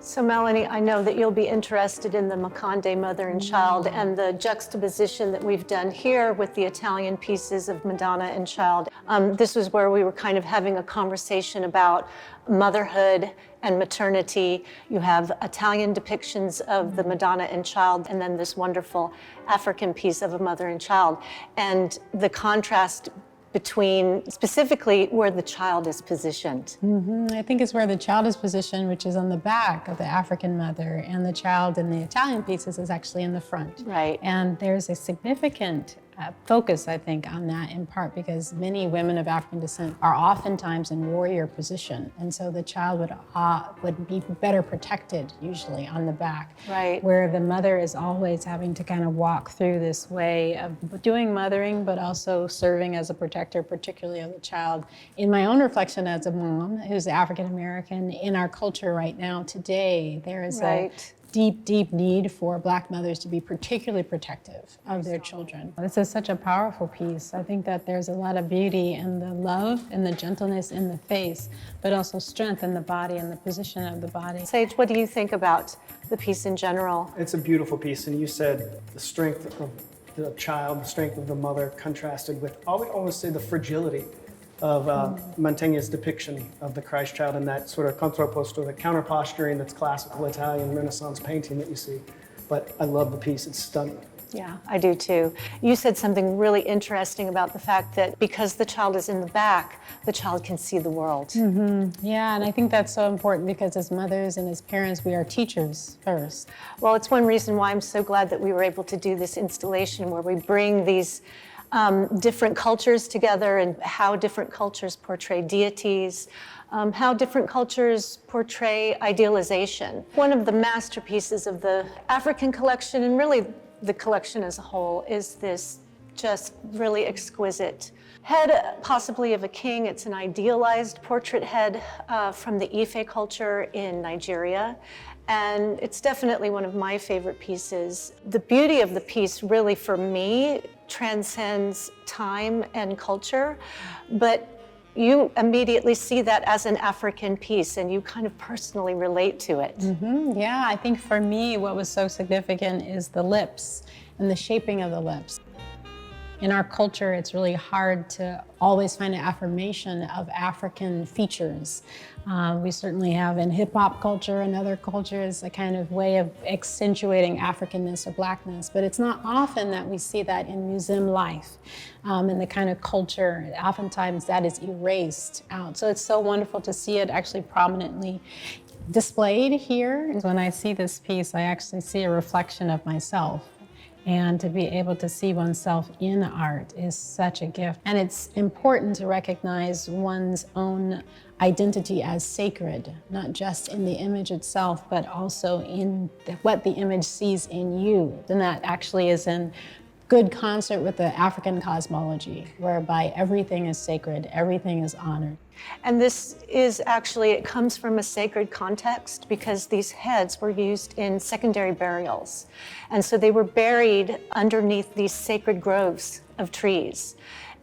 So Melanie, I know that you'll be interested in the Maconde mother and child and the juxtaposition that we've done here with the Italian pieces of Madonna and child. This was where we were kind of having a conversation about motherhood and maternity. You have Italian depictions of the Madonna and child, and then this wonderful African piece of a mother and child. And the contrast between specifically where the child is positioned. I think it's where the child is positioned, which is on the back of the African mother, and the child in the Italian pieces is actually in the front. Right. And there's a significant focus, I think, on that in part because many women of African descent are oftentimes in warrior position. And so the child would be better protected usually on the back. Right. Where the mother is always having to kind of walk through this way of doing mothering, but also serving as a protector, particularly of the child. In my own reflection as a mom who's African American, in our culture right now today, there is a deep need for Black mothers to be particularly protective of their children. This is such a powerful piece. I think that there's a lot of beauty in the love and the gentleness in the face, but also strength in the body and the position of the body. Sage, what do you think about the piece in general? It's a beautiful piece, and you said the strength of the child, the strength of the mother contrasted with, I would almost say, the fragility of Mantegna's depiction of the Christ child in that sort of contrapposto, the counter posturing that's classical Italian Renaissance painting that you see. But I love the piece, it's stunning. Yeah, I do too. You said something really interesting about the fact that because the child is in the back, the child can see the world. Yeah, and I think that's so important because as mothers and as parents, we are teachers first. Well, it's one reason why I'm so glad that we were able to do this installation where we bring these different cultures together and how different cultures portray deities, how different cultures portray idealization. One of the masterpieces of the African collection, and really the collection as a whole, is this just really exquisite head, possibly of a king. It's an idealized portrait head from the Ife culture in Nigeria. And it's definitely one of my favorite pieces. The beauty of the piece really, for me, transcends time and culture, but you immediately see that as an African piece and you kind of personally relate to it. Yeah, I think for me, what was so significant is the lips and the shaping of the lips. In our culture, it's really hard to always find an affirmation of African features. We certainly have in hip hop culture and other cultures a kind of way of accentuating Africanness or Blackness, but it's not often that we see that in museum life and the kind of culture. Oftentimes that is erased out. So it's so wonderful to see it actually prominently displayed here. When I see this piece, I actually see a reflection of myself. And to be able to see oneself in art is such a gift. And it's important to recognize one's own identity as sacred, not just in the image itself, but also in what the image sees in you. And that actually is in good concert with the African cosmology, whereby everything is sacred, everything is honored. And this is actually, it comes from a sacred context because these heads were used in secondary burials. And so they were buried underneath these sacred groves of trees.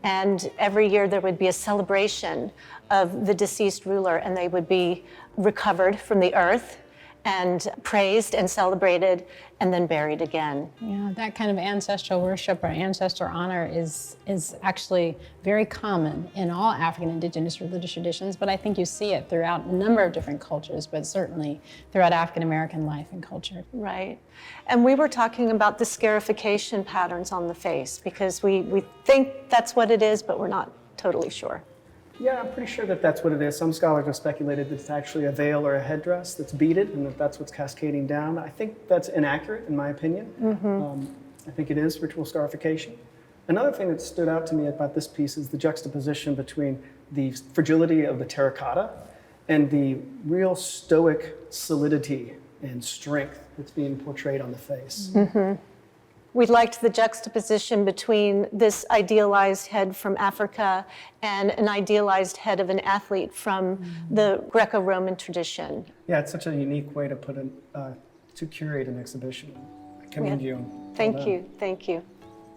And every year there would be a celebration of the deceased ruler and they would be recovered from the earth and praised and celebrated and then buried again. Yeah, that kind of ancestral worship or ancestor honor is actually very common in all African indigenous religious traditions, but I think you see it throughout a number of different cultures, but certainly throughout African American life and culture. Right. And we were talking about the scarification patterns on the face because we think that's what it is, but we're not totally sure. Yeah, I'm pretty sure that that's what it is. Some scholars have speculated that it's actually a veil or a headdress that's beaded and that that's what's cascading down. I think that's inaccurate in my opinion. I think it is ritual scarification. Another thing that stood out to me about this piece is the juxtaposition between the fragility of the terracotta and the real stoic solidity and strength that's being portrayed on the face. We liked the juxtaposition between this idealized head from Africa and an idealized head of an athlete from the Greco-Roman tradition. Yeah, it's such a unique way to to curate an exhibition. I commend you. Thank you.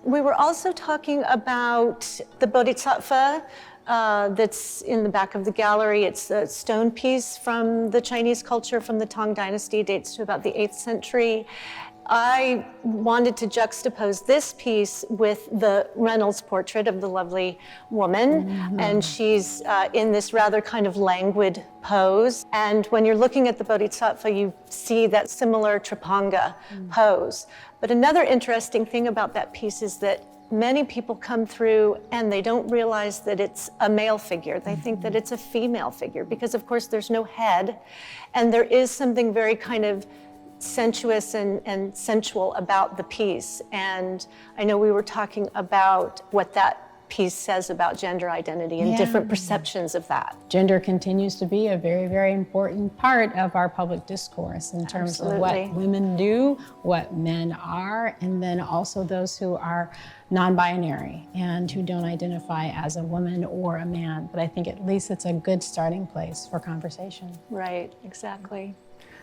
We were also talking about the Bodhisattva that's in the back of the gallery. It's a stone piece from the Chinese culture from the Tang Dynasty, dates to about the 8th century. I wanted to juxtapose this piece with the Reynolds portrait of the lovely woman, and she's in this rather kind of languid pose. And when you're looking at the Bodhisattva, you see that similar Tripanga pose. But another interesting thing about that piece is that many people come through and they don't realize that it's a male figure. They think that it's a female figure because, of course, there's no head, and there is something very kind of sensuous and sensual about the piece. And I know we were talking about what that piece says about gender identity and different perceptions of that. Gender continues to be a very, very important part of our public discourse in terms of what women do, what men are, and then also those who are non-binary and who don't identify as a woman or a man. But I think at least it's a good starting place for conversation. Right, exactly.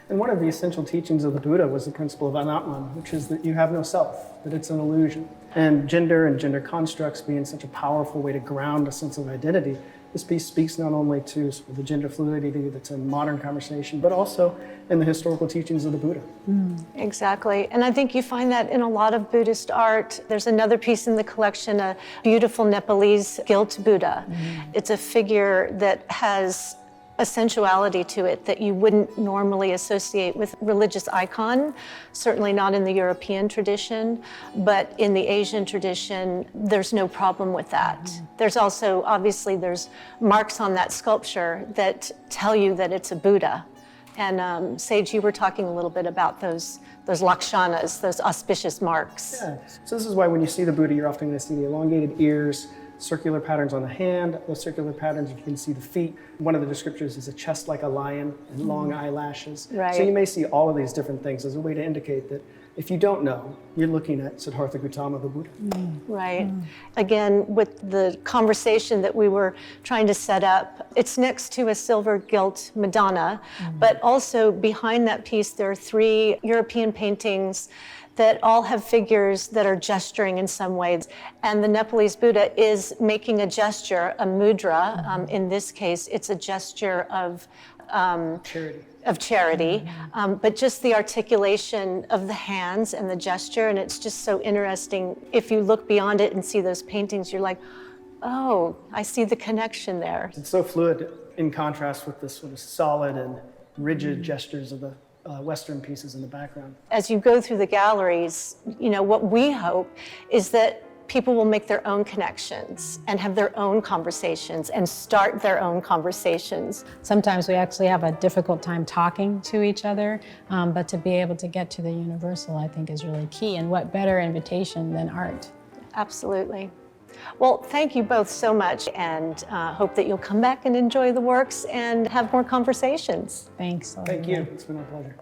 And one of the essential teachings of the Buddha was the principle of anatman, which is that you have no self, that it's an illusion. And gender constructs being such a powerful way to ground a sense of identity, this piece speaks not only to sort of the gender fluidity that's in modern conversation, but also in the historical teachings of the Buddha. Exactly. And I think you find that in a lot of Buddhist art. There's another piece in the collection, a beautiful Nepalese gilt Buddha. It's a figure that has a sensuality to it that you wouldn't normally associate with religious icon, certainly not in the European tradition, but in the Asian tradition, there's no problem with that. There's also, obviously, there's marks on that sculpture that tell you that it's a Buddha. And Sage, you were talking a little bit about those lakshanas, those auspicious marks. Yeah, so this is why when you see the Buddha, you're often gonna see the elongated ears, circular patterns on the hand, those circular patterns, you can see the feet. One of the descriptors is a chest like a lion and long eyelashes. Right. So you may see all of these different things as a way to indicate that if you don't know, you're looking at Siddhartha Gautama, the Buddha. Right. Again, with the conversation that we were trying to set up, it's next to a silver gilt Madonna, but also behind that piece, there are 3 European paintings that all have figures that are gesturing in some ways. And the Nepalese Buddha is making a gesture, a mudra. In this case, it's a gesture of charity. But just the articulation of the hands and the gesture, and it's just so interesting. If you look beyond it and see those paintings, you're like, oh, I see the connection there. It's so fluid in contrast with the sort of solid and rigid gestures of the Western pieces in the background. As you go through the galleries, you know, what we hope is that people will make their own connections and have their own conversations and start their own conversations. Sometimes we actually have a difficult time talking to each other, but to be able to get to the universal, I think, is really key. And what better invitation than art? Absolutely. Well, thank you both so much, and hope that you'll come back and enjoy the works and have more conversations. Thanks. Thank you. It's been a pleasure.